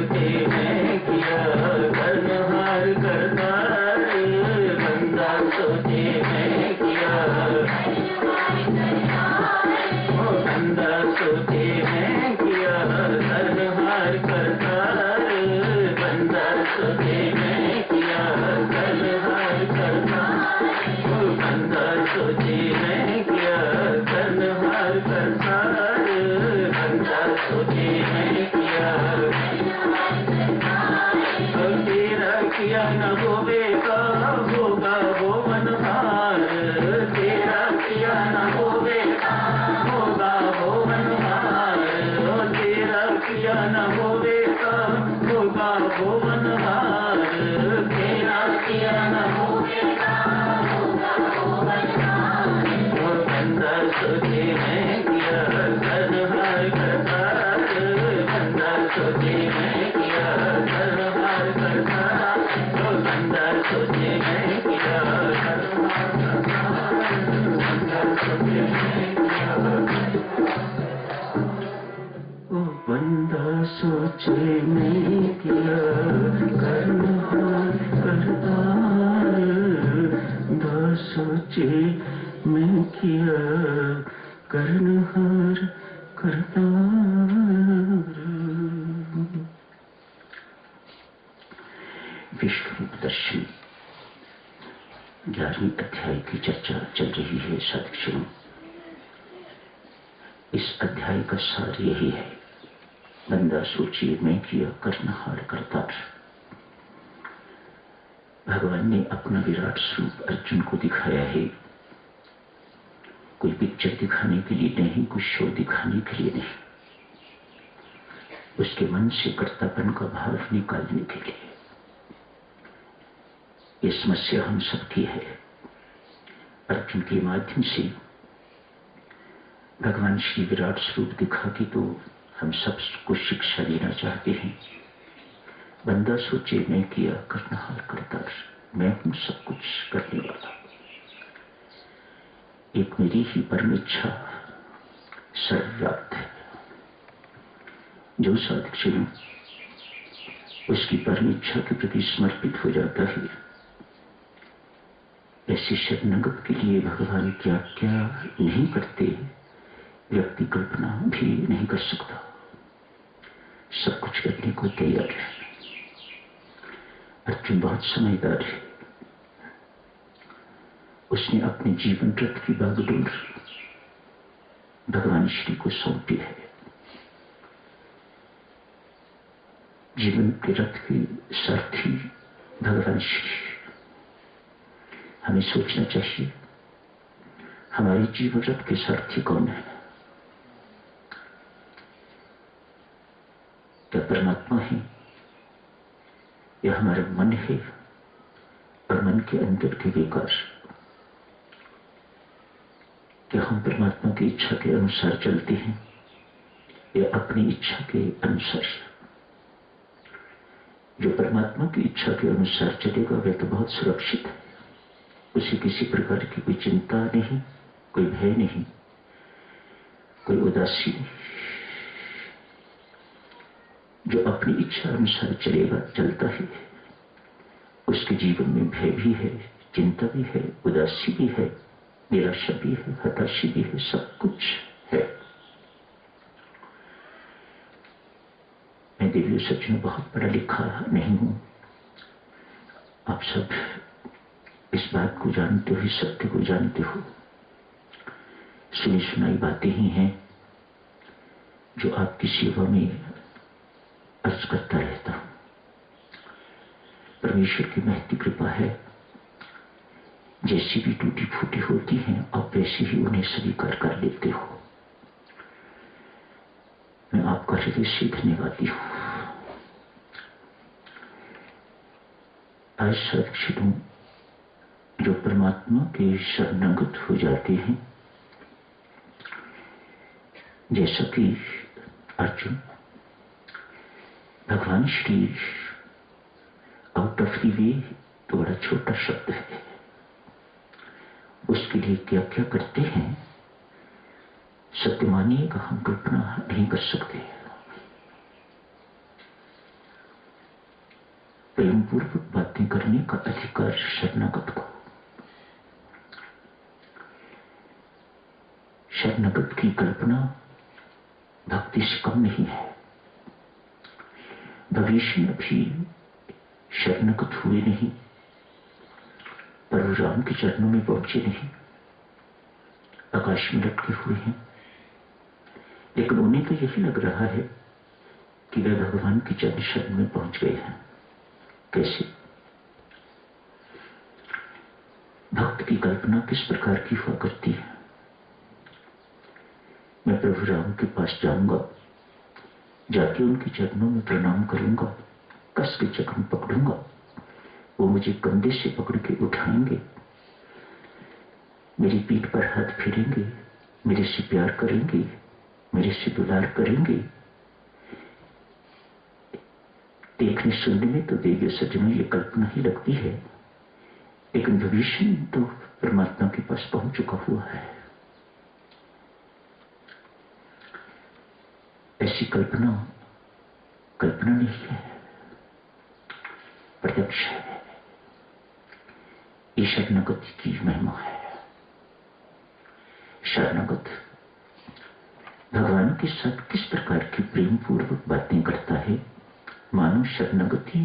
सोचे मैं किया कर्महार करतार, बंदा सोचे मैं किया, बंदा सोचे मैं किया कर्महार करतार, बंदा सोचे मैं किया कर्महार करतार, बंदा सोचे मैं किया कर्महार करतार, बंदा सोचे मैं किया, तेरा किया न होवेगा होगा वो मनहार, तेरा किया न होवेगा होगा वो मनहार, तेरा किया न होवेगा होगा वो मनहार, तेरा किया न होवेगा होगा वो मनहार, बंदा सोचे मैं किया कर्महार करतार, बंदा सोचे मैं किया कर्महार करतार, बंदा सोचे मैं किया कर्महार करतार, बंदा सोचे मैं किया, बंदा सोचे मैं किया कर्महार करतार, बंदा सोचे मैं किया कर्महार करतार। विश्वरूप दर्शन 11वें अध्याय की चर्चा चल रही है साधक। इस अध्याय का सार यही है, बंदा सोचिए मैं किया कर्महार करतार। भगवान ने अपना विराट स्वरूप अर्जुन को दिखाया है, कोई पिक्चर दिखाने के लिए नहीं, कुछ शो दिखाने के लिए नहीं, उसके मन से कर्तापन का भाव निकालने के लिए। ये समस्या हम सबकी है। अर्जुन के माध्यम से भगवान श्री विराट स्वरूप दिखा के तो हम सब को शिक्षा देना चाहते हैं। बंदा सोचे मैं किया कर्महार करतार, मैं हूं सब कुछ करने वाला, एक मेरी ही परम इच्छा सर्वव्याप्त है। जो साधक चलो उसकी परम इच्छा के प्रति समर्पित हो जाता है, ऐसे शरणागत के लिए भगवान क्या क्या नहीं करते, व्यक्ति कल्पना भी नहीं कर सकता। सब कुछ करने को तैयार है। अर्जुन बहुत समझदार है, उसने अपने जीवन रथ की बागडोर भगवान श्री को सौंपी है। जीवन के रथ के सारथी भगवान श्री। हमें सोचना चाहिए हमारे जीवन रथ के सारथी कौन है? क्या परमात्मा है या हमारा मन है और मन के अंदर के विकार? क्या हम परमात्मा की इच्छा के अनुसार चलते हैं या अपनी इच्छा के अनुसार? जो परमात्मा की इच्छा के अनुसार चलेगा वह तो बहुत सुरक्षित है, उसे किसी प्रकार की कोई चिंता नहीं, कोई भय नहीं, कोई उदासी नहीं। जो अपनी इच्छा अनुसार चलेगा चलता है, उसके जीवन में भय भी है, चिंता भी है, उदासी भी है, निराशा भी है, हताशी भी है, सब कुछ है। मैं देवी सच में बहुत पढ़ा लिखा नहीं हूं, आप सब इस बात को जानते हो, इस सत्य को जानते हो। सुनी सुनाई बातें ही हैं जो आपकी सेवा में अर्ज करता रहता हूं। परमेश्वर की महती कृपा है, जैसी भी टूटी फूटी होती हैं आप वैसे ही उन्हें स्वीकार कर लेते हो। मैं आपका हृदय से धन्यवादी हूं। आज साक्षियों जो परमात्मा के शरणागत हो जाते हैं, जैसा कि अर्जुन, भगवान Shri out of the way तो बड़ा छोटा शब्द है, उसके लिए क्या क्या करते हैं सत्य मानिएगा हम कल्पना नहीं कर सकते। प्रेम पूर्वक बातें करने का अधिकार शरणागत को। शरणागत की कल्पना भक्ति से कम नहीं है। भविष्य में भी शरणागत हुए नहीं, प्रभु राम के चरणों में पहुंचे नहीं, आकाश में लटके हुए हैं, लेकिन उन्हें तो यही लग रहा है कि वे भगवान के चरण शरण में पहुंच गए हैं। कैसे? भक्त की कल्पना किस प्रकार की हुआ करती है? मैं प्रभु राम के पास जाऊंगा, जाके उनके चरणों में प्रणाम करूंगा, कस के चरण पकड़ूंगा, वो मुझे कंधे से पकड़ के उठाएंगे, मेरी पीठ पर हाथ फेरेंगे, मेरे से प्यार करेंगे, मेरे से दुलार करेंगे। देखने सुनने में तो देवी सज्जनों ये कल्पना ही लगती है, लेकिन भविष्य में तो परमात्मा के पास पहुंच चुका हुआ है। ऐसी कल्पना नहीं है, प्रत्यक्ष है। ये शरणागत की महिमा है। शरणागत भगवान के साथ किस प्रकार की प्रेम पूर्वक बातें करता है, मानो शरणागति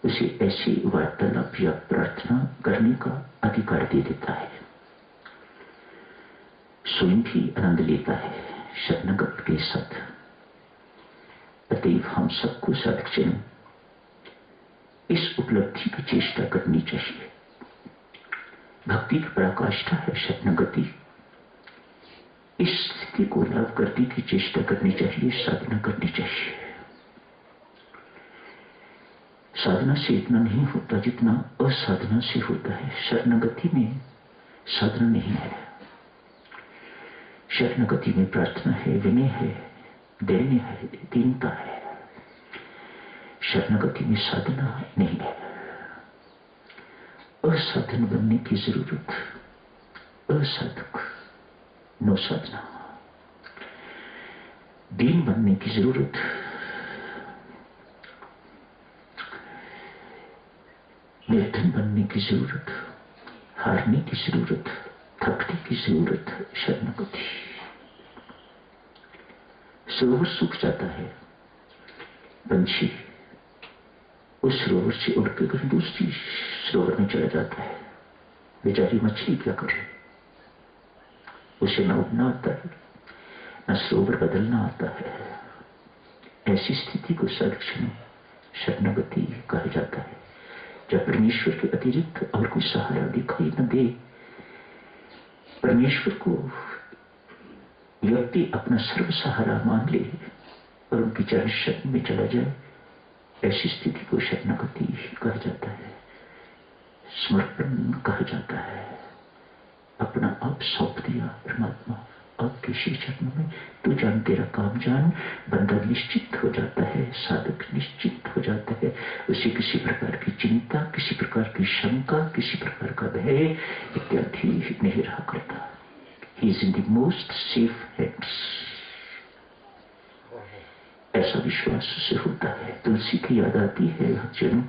उसे ऐसी वार्तालाप या प्रार्थना करने का अधिकार दे देता है। स्वयं भी आनंद लेता है शरणागत के साथ। अतएव हम सबको साधकजनों इस उपलब्धि की चेष्टा करनी चाहिए। भक्ति की पराकाष्ठा है शरणागति। इस स्थिति को लाभ करने की चेष्टा करनी चाहिए, साधना करनी चाहिए। साधना से इतना नहीं होता जितना असाधना से होता है। शरणागति में साधना नहीं है। शरणागति में प्रार्थना है, विनय है, दैन्य है, दीनता है। शरणागति में साधना नहीं है। असाधन बनने की जरूरत, असाधक नो साधना। दीन बनने की जरूरत, निर्धन बनने की जरूरत, हारने की जरूरत, थकने की जरूरत। शरणागति सरोवर सूख जाता है, पंछी उस सरोवर से उड़कर कहीं दूसरी सरोवर में चला जाता है। बेचारी मछली क्या करे? उसे न उड़ना आता है, न सरोवर बदलना आता है। ऐसी स्थिति को सदक्षण शरणागति कहा जाता है, जब परमेश्वर के अतिरिक्त और कोई सहारा दिखाई न दे। परमेश्वर को व्यक्ति अपना सर्व सहारा मान ले और उनकी चरण शरण में चला जाए, ऐसी स्थिति को शरणागति कहा जाता है, समर्पण कहा जाता है। अपना आप सौंप दिया परमात्मा आपके श्री चरणों में, तू जान तेरा काम जान। बंदा निश्चित हो जाता है, साधक निश्चित हो जाता है। उसे किसी प्रकार की चिंता, किसी प्रकार की शंका, किसी प्रकार का भय इत्यादि नहीं रहा करता। He is in the most safe hands. ऐसा विश्वास से होता है। तुलसी की याद आती है भक्तजनों।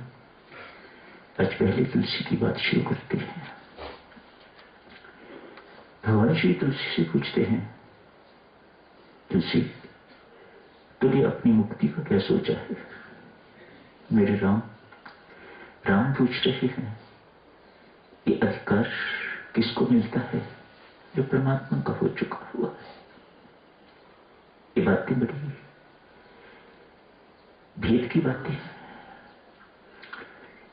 आज पहले तुलसी की बात शुरू करते हैं। भगवान श्री तुलसी से पूछते हैं, तुलसी तूने अपनी मुक्ति का क्या सोचा है? मेरे राम पूछ रहे हैं, ये अधिकार किसको मिलता है जो परमात्मा का हो चुका हुआ है? ये बातें बड़ी भेद की बातें हैं।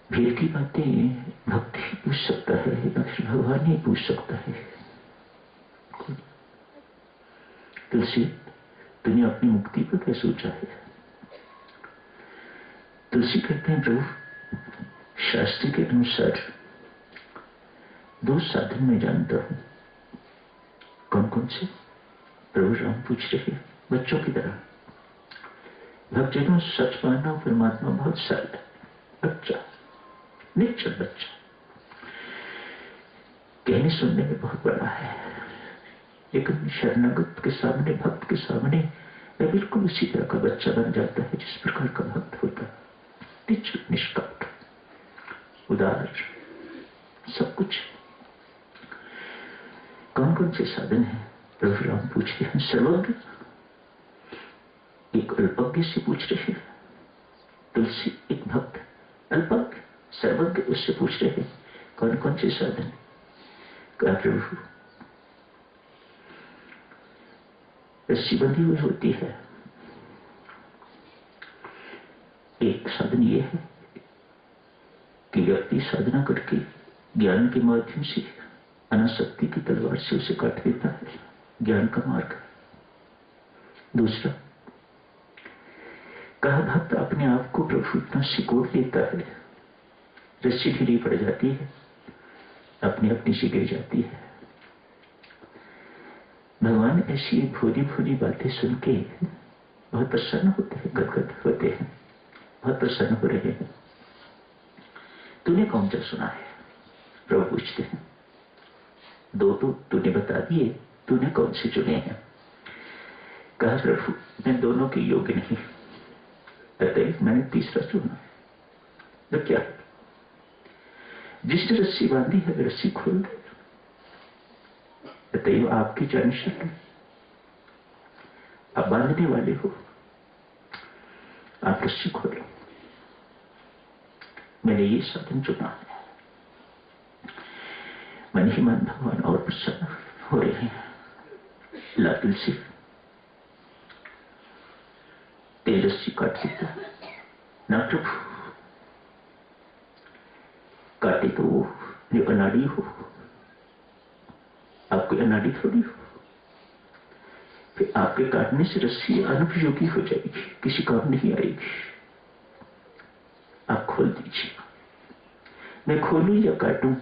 भेद की बातें भक्त ही पूछ सकता है, न फिर भगवान ही पूछ सकता है। तुलसी तूने अपनी मुक्ति को क्या सोचा है? तुलसी कहते हैं, प्रभु शास्त्र के अनुसार दो साधन मैं जानता हूं। कौन कौन से? प्रभु राम पूछ रहे बच्चों की तरह। भक्तजनों सच मानना परमात्मा बहुत सरल है। बच्चा, निश्चल बच्चा, कहने सुनने में बहुत बड़ा है, लेकिन शरणागत के सामने, भक्त के सामने वह बिल्कुल उसी तरह का बच्चा बन जाता है जिस प्रकार का भक्त होता है, निश्चल निष्कपट। उदार, सब कुछ। कौन कौन से साधन हैं? प्रभु राम पूछते हैं। सर्वज्ञ एक अल्पज्ञ से पूछ रहे हैं। तुलसी एक भक्त, अल्पज्ञ सर्वज्ञ उससे पूछ रहे हैं कौन कौन से साधन? कहा प्रभु रस्सी बंधी हुई होती है। एक साधन ये है कि व्यक्ति साधना करके ज्ञान के माध्यम से अनासक्ति की तलवार से उसे काट देता है, ज्ञान का मार्ग। दूसरा, कहा भक्त अपने आप को प्रभु इतना सिकोड़ लेता है, रस्सी ढीली पड़ जाती है, अपने अपनी से गिर जाती है। भगवान ऐसी भोली भोली बातें सुन के बहुत प्रसन्न होते हैं, गदगद होते हैं, बहुत प्रसन्न हो रहे हैं। तूने कौन सा सुना है? प्रभु पूछते हैं। दो तो तूने बता दिए, तूने कौन से चुने हैं? कहा प्रभु मैं दोनों के योग्य नहीं, अतएव मैंने तीसरा चुना। तो क्या? जिसने रस्सी बांधी है वे रस्सी खोल दे, अतएव आपकी चरण शरण, आप बांधने वाले हो, आप रस्सी खोलो। मैंने ये साधन चुना है। मन ही मन भगवान और प्रसन्न हो रहे हैं। ला तुलसी, तेज रस्सी काट देता ना प्रभु, काटे तो वो जो अनाड़ी हो, आप कोई अनाड़ी थोड़ी हो। फिर आपके काटने से रस्सी अनुपयोगी हो जाएगी, किसी काम नहीं आएगी। आप खोल दीजिए। मैं खोलूं या काटूं,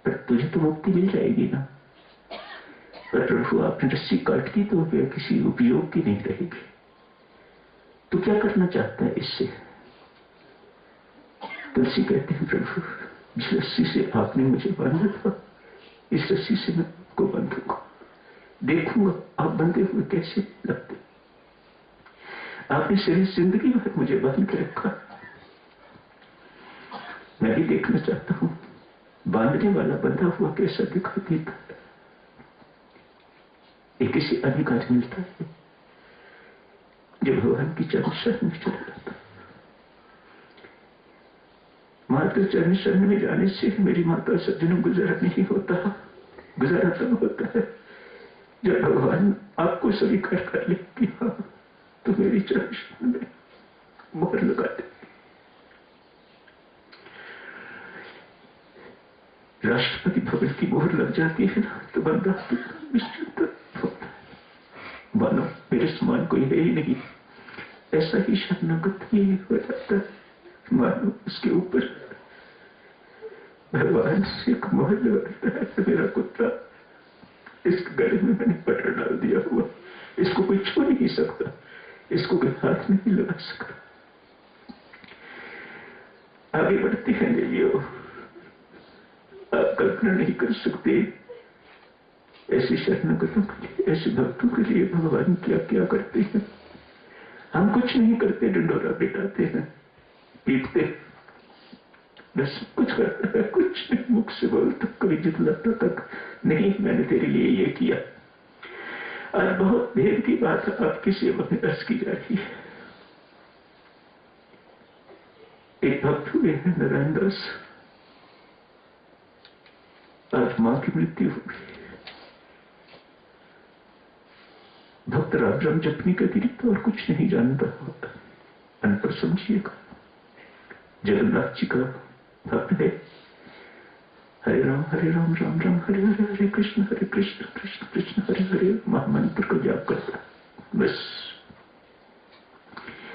पर तुझे तो मुक्ति मिल जाएगी ना। पर प्रभु आपने रस्सी काट दी तो वह किसी उपयोग की नहीं रहेगी। तो क्या करना चाहता है इससे? तुलसी कहते हैं प्रभु जिस रस्सी से आपने मुझे बांधा था, इस रस्सी से मैं आपको बांधूंगा, देखूंगा आप बंधे हुए कैसे लगते। आपने सारी जिंदगी भर मुझे बांध के रखा, मैं भी देखना चाहता हूं बांधने वाला बंधा हुआ कैसा दिखाई देता है। ये किसी अधिकार मिलता है जो भगवान की चरण शरण में चला जाता है। माता चरण शरण में जाने से मेरी माता सज्जनों गुजारा नहीं होता, गुजारा तब होता है जब भगवान आपको स्वीकार कर ले कि हाँ तो मेरी चरण शरण में मोहर लगा दे। राष्ट्रपति भवन की मोहर लग जाती है ना तो बंदा निश्चिंत होता है, मानो मेरे समान कोई है ही नहीं। ऐसा ही शरणागत ही हो जाता है, मानो उसके ऊपर भगवान से एक मोहर लगाता है। मेरा कुत्ता, इसके गले में मैंने पटर डाल दिया हुआ, इसको कोई छू नहीं सकता, इसको कोई हाथ नहीं लगा सकता। आगे बढ़ते हैं देवियों, आप कल्पना नहीं कर सकते ऐसे शरणागतों के लिए, ऐसे भक्तों के लिए भगवान क्या क्या करते हैं। हम कुछ नहीं करते, डंडोरा पिटाते हैं, पीटते, बस कुछ करता है, कुछ नहीं, मुख से बोलता, कभी जितलाता तक नहीं मैंने तेरे लिए ये किया। आज बहुत देर की बात आपकी सेवा में अर्ज की जा रही है। एक भक्त हुए हैं नारायण दास, आज मां की मृत्यु हो गई। भक्त राम राम जपने के अतिरिक्त और कुछ नहीं जानता होता, अनपढ़ समझिएगा। जगन्नाथ जी का भक्त है, हरे राम राम राम हरे हरे, हरे कृष्ण कृष्ण कृष्ण हरे हरे महामंत्र को जाप करता। बस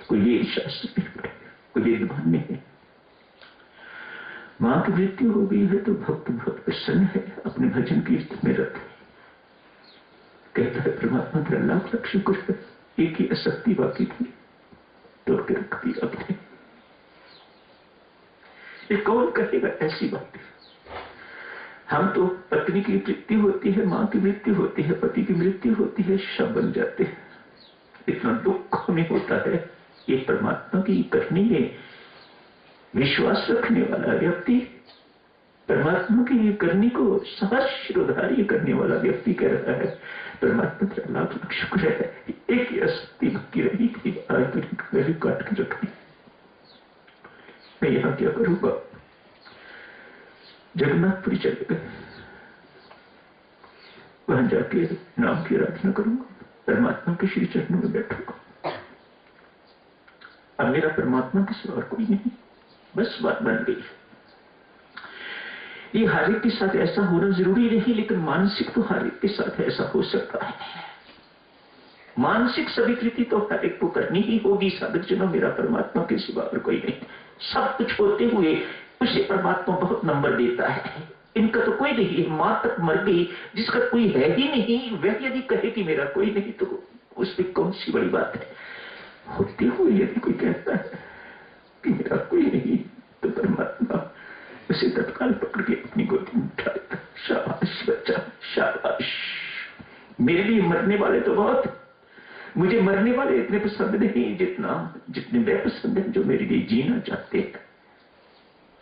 कोई ये शास्त्र नहीं पढ़े, कोई वेद मान्य है। मां की मृत्यु हो गई है तो भक्त बहुत प्रसन्न है, अपने भजन कीर्तन में रत है। कहता है परमात्मा तेरा लाख लाख शुक्र है, एक ही आसक्ति बाकी थी तोड़ के रख दी अपने। ये कौन कहेगा ऐसी बातें? हम तो पत्नी की मृत्यु होती है, मां की मृत्यु होती है, पति की मृत्यु होती है, शव बन जाते हैं। इतना दुख हमें होता है। ये परमात्मा की करनी है। विश्वास रखने वाला व्यक्ति परमात्मा की करनी को सहर्ष शिरोधार्य करने वाला व्यक्ति कह रहा है, परमात्मा तेरा लाख लाख शुक्र है, एक ही आसक्ति बाकी रही थी, आज तो गले काट के रख दी। मैं यहां क्या करूंगा? जगन्नाथपुरी चले गए, वहां जाके नाम की आराधना करूंगा, परमात्मा के श्री चरणों में बैठूंगा। अब मेरा परमात्मा के सिवा और कोई नहीं, बस बात बन गई। ये हर एक के साथ ऐसा होना जरूरी नहीं, लेकिन मानसिक तो हर एक के साथ ऐसा हो सकता है। मानसिक स्वीकृति तो हर एक को करनी ही होगी। साधक जनों, मेरा परमात्मा के सिवा और कोई नहीं। सब कुछ होते हुए उसे परमात्मा बहुत नंबर देता है। इनका तो कोई नहीं है। मां तक मर गई, जिसका कोई है ही नहीं, वह यदि कहे कि मेरा कोई नहीं, तो उसमें कौन सी बड़ी बात है। होते हुए यदि कोई कहता है कि मेरा कोई नहीं, तो परमात्मा उसे तत्काल पकड़ के अपनी गोदी में उठा लेता। शाबाश बच्चा, शाबाश। मेरे लिए मरने वाले तो बहुत, मुझे मरने वाले इतने पसंद नहीं जितने वे पसंद हैं जो मेरे लिए जीना चाहते हैं।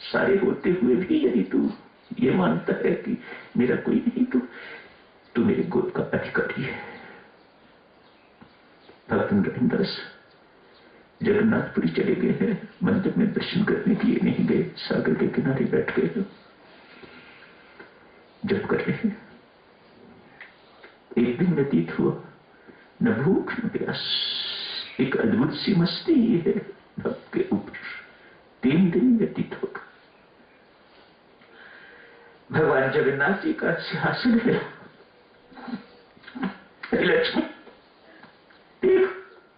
सारे होते हुए भी यदि तू ये मानता है कि मेरा कोई नहीं, तो तू मेरे गोद का अधिकारी है। भक्त रविंदास जगन्नाथपुरी चले गए हैं, मंदिर में दर्शन करने के लिए नहीं गए, सागर के किनारे बैठ गए, जप कर रहे हैं। एक दिन व्यतीत हुआ, न भूख न प्यास, एक अद्भुत सी मस्ती है भक्त के ऊपर। 3 दिन व्यतीत हो गए। भगवान जगन्नाथ जी का सिंहासन है, लक्ष्मी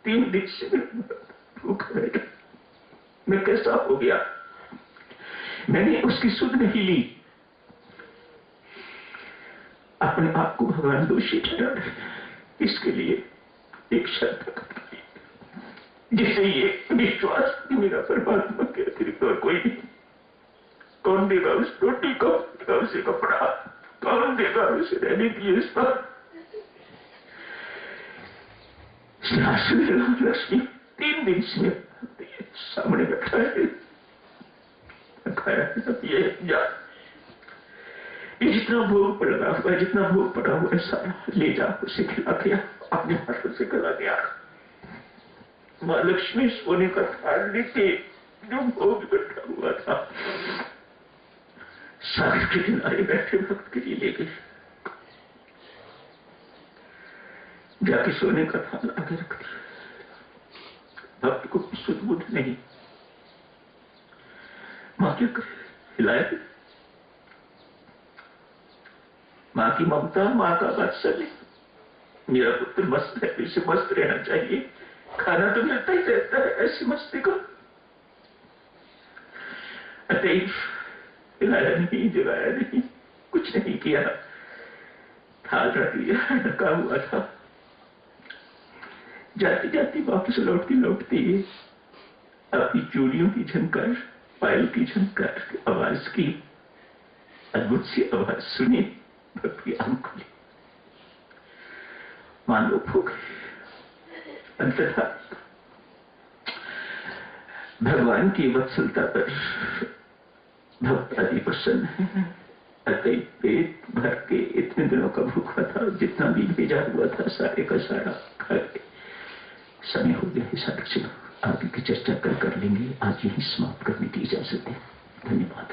3 दिन से भूखा रहेगा। मैं कैसा हो गया? मैंने उसकी सुध नहीं ली। अपने आप को भगवान दोषी ठहरा रहे, इसके लिए एक शर्त रखी, जिसे ये विश्वास कि मेरा परमात्मा के अतिरिक्त और कोई नहीं। कौन देगा उस रोटी, कौन देगा उसे कपड़ा, कौन देगा उसे रहने की व्यवस्था? लक्ष्मी 3 दिन से सामने बैठा है, खाया ये जा, जितना भोग पड़ा हुआ, जितना भोग पड़ा हुआ है सारा ले जा, उसे खिला दिया, अपने हाथों से खिला दिया। माँ लक्ष्मी सोने का थाल लेके जो भोग बैठा हुआ था, सागर के किनारे बैठे भक्त के लिए ले गए। जाके सोने का थाल आगे रख दिया। भक्त को सुध बुध नहीं। मां क्या करे? हिलाया। मां की ममता, मां का वात्सल्य। मेरा पुत्र मस्त है, इसे मस्त रहना चाहिए, खाना तो मिलता ही रहता है, ऐसी मस्ती को अतएव हिलाया नहीं, जगाया नहीं, कुछ नहीं किया। थाल रख लिया, ढका हुआ था। जाती जाती वापस लौटती अपनी चूड़ियों की झनकार, पायल की झनकार, आवाज की अद्भुत सी आवाज सुनी, भक्त की आंख खुली, मानो भूख। अंततः भगवान की वत्सलता पर भक्त आदि प्रसन्न है। अतः पेट भर के इतने दिनों का भूखा था, जितना भी भेजा हुआ था सारे का सारा खा के समय हो गया है। साधक चलो आगे की चर्चा कर लेंगे, आज यही समाप्त करने की इजाजत है। धन्यवाद।